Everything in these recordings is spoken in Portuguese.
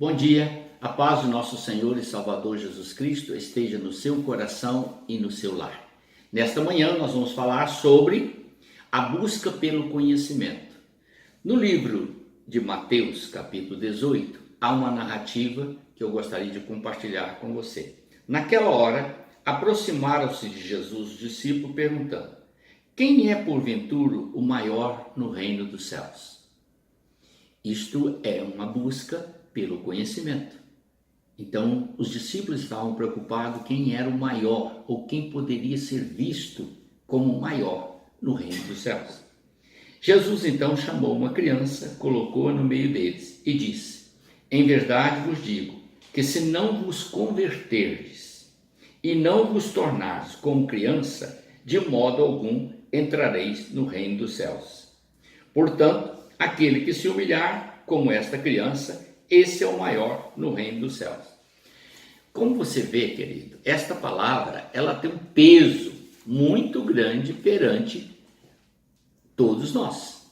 Bom dia, a paz do nosso Senhor e Salvador Jesus Cristo esteja no seu coração e no seu lar. Nesta manhã nós vamos falar sobre a busca pelo conhecimento. No livro de Mateus, capítulo 18, há uma narrativa que eu gostaria de compartilhar com você. Naquela hora, aproximaram-se de Jesus os discípulos perguntando: quem é porventura o maior no reino dos céus? Isto é uma busca pelo conhecimento. Então, os discípulos estavam preocupados quem era o maior ou quem poderia ser visto como o maior no reino dos céus. Jesus então chamou uma criança, colocou-a no meio deles e disse: em verdade vos digo que se não vos converterdes e não vos tornardes como criança, de modo algum entrareis no reino dos céus. Portanto, aquele que se humilhar como esta criança, esse é o maior no reino dos céus. Como você vê, querido, esta palavra, ela tem um peso muito grande perante todos nós.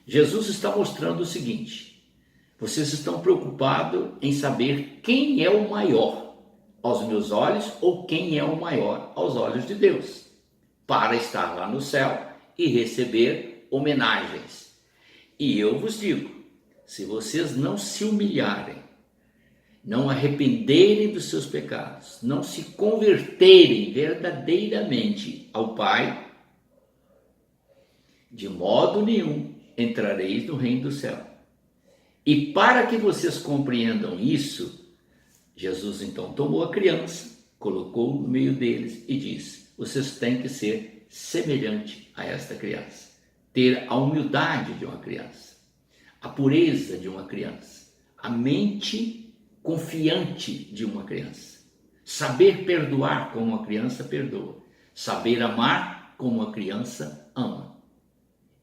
Jesus está mostrando o seguinte: vocês estão preocupados em saber quem é o maior aos meus olhos ou quem é o maior aos olhos de Deus, para estar lá no céu e receber homenagens. E eu vos digo, se vocês não se humilharem, não arrependerem dos seus pecados, não se converterem verdadeiramente ao Pai, de modo nenhum entrareis no reino do céu. E para que vocês compreendam isso, Jesus então tomou a criança, colocou no meio deles e disse: vocês têm que ser semelhante a esta criança, ter a humildade de uma criança, a pureza de uma criança, a mente confiante de uma criança, saber perdoar como uma criança perdoa, saber amar como uma criança ama,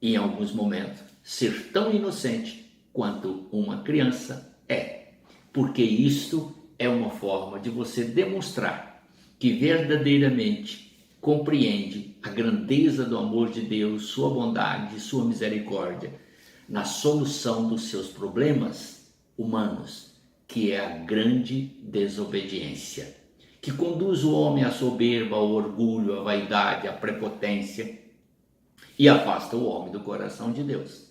e em alguns momentos ser tão inocente quanto uma criança é, porque isto é uma forma de você demonstrar que verdadeiramente compreende a grandeza do amor de Deus, sua bondade, sua misericórdia, na solução dos seus problemas humanos, que é a grande desobediência, que conduz o homem à soberba, ao orgulho, à vaidade, à prepotência e afasta o homem do coração de Deus.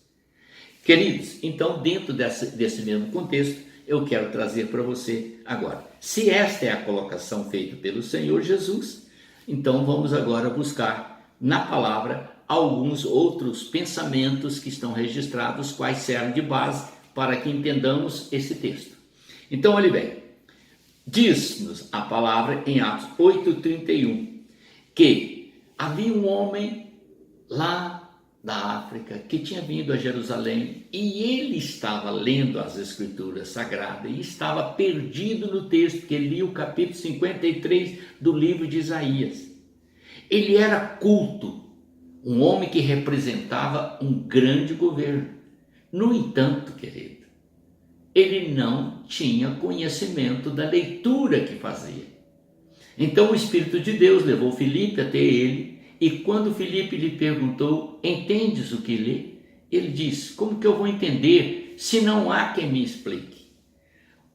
Queridos, então dentro desse mesmo contexto, eu quero trazer para você agora, se esta é a colocação feita pelo Senhor Jesus, então vamos agora buscar na palavra alguns outros pensamentos que estão registrados, quais servem de base para que entendamos esse texto. Então, olhe bem, diz-nos a palavra em Atos 8:31, que havia um homem lá da África que tinha vindo a Jerusalém e ele estava lendo as Escrituras Sagradas e estava perdido no texto, porque ele lia o capítulo 53 do livro de Isaías. Ele era culto, um homem que representava um grande governo. No entanto, querido, ele não tinha conhecimento da leitura que fazia. Então o Espírito de Deus levou Filipe até ele, e quando Filipe lhe perguntou: entendes o que lê? Ele disse: como que eu vou entender se não há quem me explique?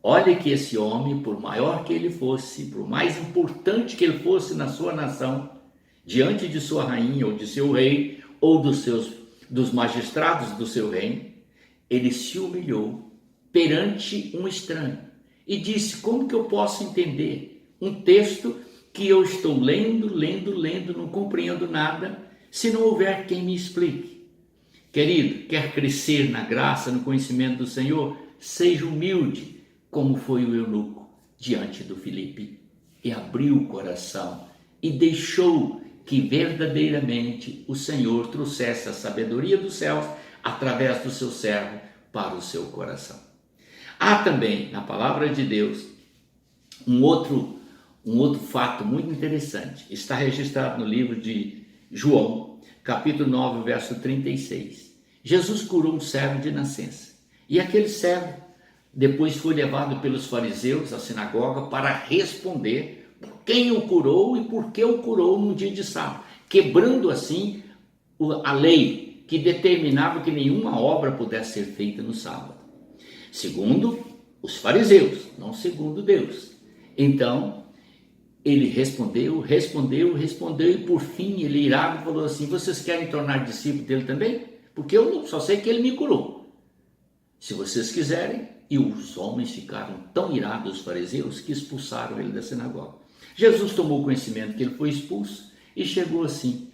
Olha que esse homem, por maior que ele fosse, por mais importante que ele fosse na sua nação, diante de sua rainha ou de seu rei ou dos magistrados do seu reino, ele se humilhou perante um estranho e disse: como que eu posso entender um texto que eu estou lendo, não compreendo nada, se não houver quem me explique? Querido, quer crescer na graça, no conhecimento do Senhor? Seja humilde, como foi o eunuco diante do Filipe, e abriu o coração e deixou que verdadeiramente o Senhor trouxesse a sabedoria dos céus através do seu servo para o seu coração. Há também na palavra de Deus um outro fato muito interessante. Está registrado no livro de João, capítulo 9, verso 36. Jesus curou um cego de nascença. E aquele cego depois foi levado pelos fariseus à sinagoga para responder por quem o curou e por que o curou num dia de sábado, quebrando assim a lei que determinava que nenhuma obra pudesse ser feita no sábado. Segundo Os fariseus, não segundo Deus. Então, ele respondeu, e por fim ele irado falou assim: vocês querem tornar discípulo dele também? Porque eu só sei que ele me curou. Se vocês quiserem. E os homens ficaram tão irados, os fariseus, que expulsaram ele da sinagoga. Jesus tomou conhecimento que ele foi expulso e chegou assim,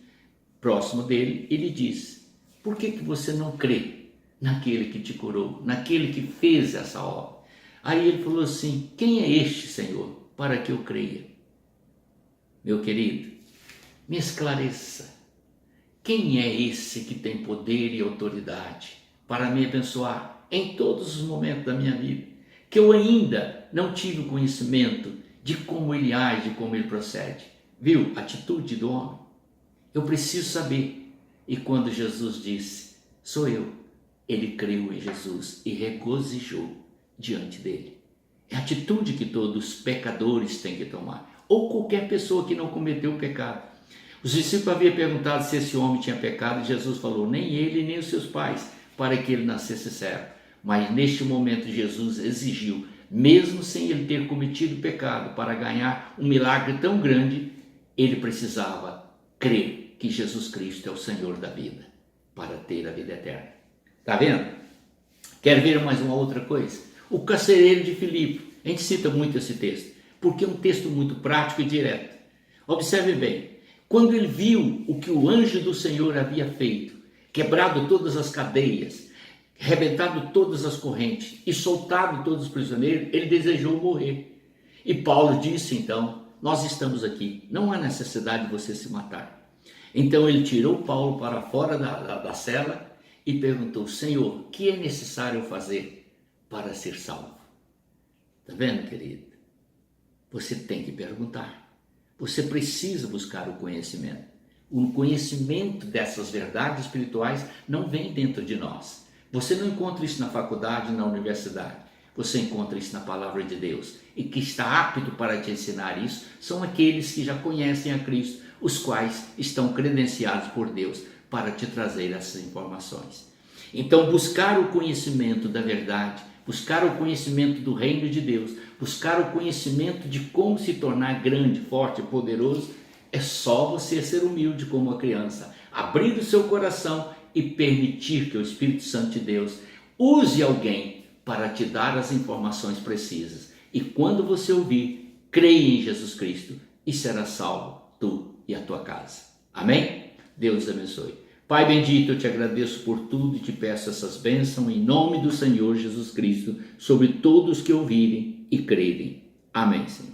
próximo dele, e lhe disse: por que você não crê naquele que te curou, naquele que fez essa obra? Aí ele falou assim: quem é este, Senhor, para que eu creia? Meu querido, me esclareça. Quem é esse que tem poder e autoridade para me abençoar em todos os momentos da minha vida, que eu ainda não tive o conhecimento de como ele age, de como ele procede? Viu? Atitude do homem. Eu preciso saber. E quando Jesus disse: sou eu, ele creu em Jesus e regozijou diante dele. É a atitude que todos os pecadores têm que tomar, ou qualquer pessoa que não cometeu o pecado. Os discípulos haviam perguntado se esse homem tinha pecado, e Jesus falou: nem ele, nem os seus pais, para que ele nascesse cego. Mas neste momento Jesus exigiu, mesmo sem ele ter cometido pecado, para ganhar um milagre tão grande, ele precisava crer que Jesus Cristo é o Senhor da vida, para ter a vida eterna. Está vendo? Quer ver mais uma outra coisa? O carcereiro de Filipe. A gente cita muito esse texto, porque é um texto muito prático e direto. Observe bem, quando ele viu o que o anjo do Senhor havia feito, quebrado todas as cadeias, arrebentado todas as correntes e soltado todos os prisioneiros, ele desejou morrer. E Paulo disse então: nós estamos aqui, não há necessidade de você se matar. Então ele tirou Paulo para fora da cela e perguntou: Senhor, o que é necessário fazer para ser salvo? Está vendo, querido? Você tem que perguntar. Você precisa buscar o conhecimento. O conhecimento dessas verdades espirituais não vem dentro de nós. Você não encontra isso na faculdade, na universidade. Você encontra isso na palavra de Deus. E que está apto para te ensinar isso são aqueles que já conhecem a Cristo, os quais estão credenciados por Deus para te trazer essas informações. Então, buscar o conhecimento da verdade, buscar o conhecimento do reino de Deus, buscar o conhecimento de como se tornar grande, forte e poderoso, é só você ser humilde como uma criança, abrir o seu coração e permitir que o Espírito Santo de Deus use alguém para te dar as informações precisas. E quando você ouvir, creia em Jesus Cristo e será salvo, tu e a tua casa. Amém? Deus abençoe. Pai bendito, eu te agradeço por tudo e te peço essas bênçãos em nome do Senhor Jesus Cristo sobre todos que ouvirem e crerem. Amém, Senhor.